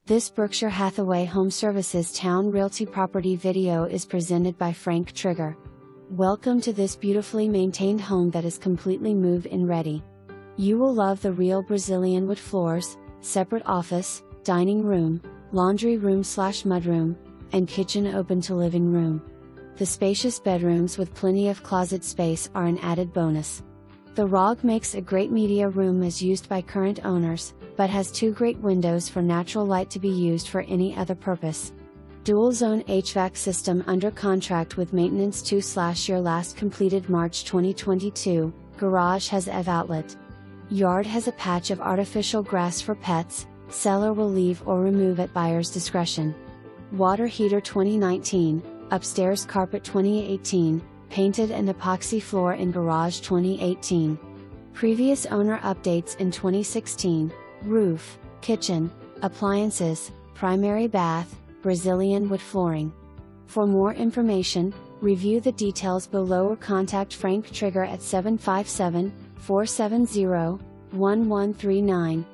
This Berkshire Hathaway HomeServices Towne Realty property video is presented by Frank Trigger. Welcome to this beautifully maintained home that is completely move-in ready. You will love the real Brazilian wood floors, separate office, dining room, laundry room/mudroom, and kitchen open to living room. The spacious bedrooms with plenty of closet space are an added bonus. The ROG makes a great media room as used by current owners, but has two great windows for natural light to be used for any other purpose. Dual zone HVAC system under contract with maintenance 2/year last completed March 2022, garage has EV outlet. Yard has a patch of artificial grass for pets, seller will leave or remove at buyer's discretion. Water heater 2019, upstairs carpet 2018, painted and epoxy floor in garage 2018. Previous owner updates in 2016, roof, kitchen, appliances, primary bath, Brazilian wood flooring. For more information, review the details below or contact Frank Trigger at 757-470-1139.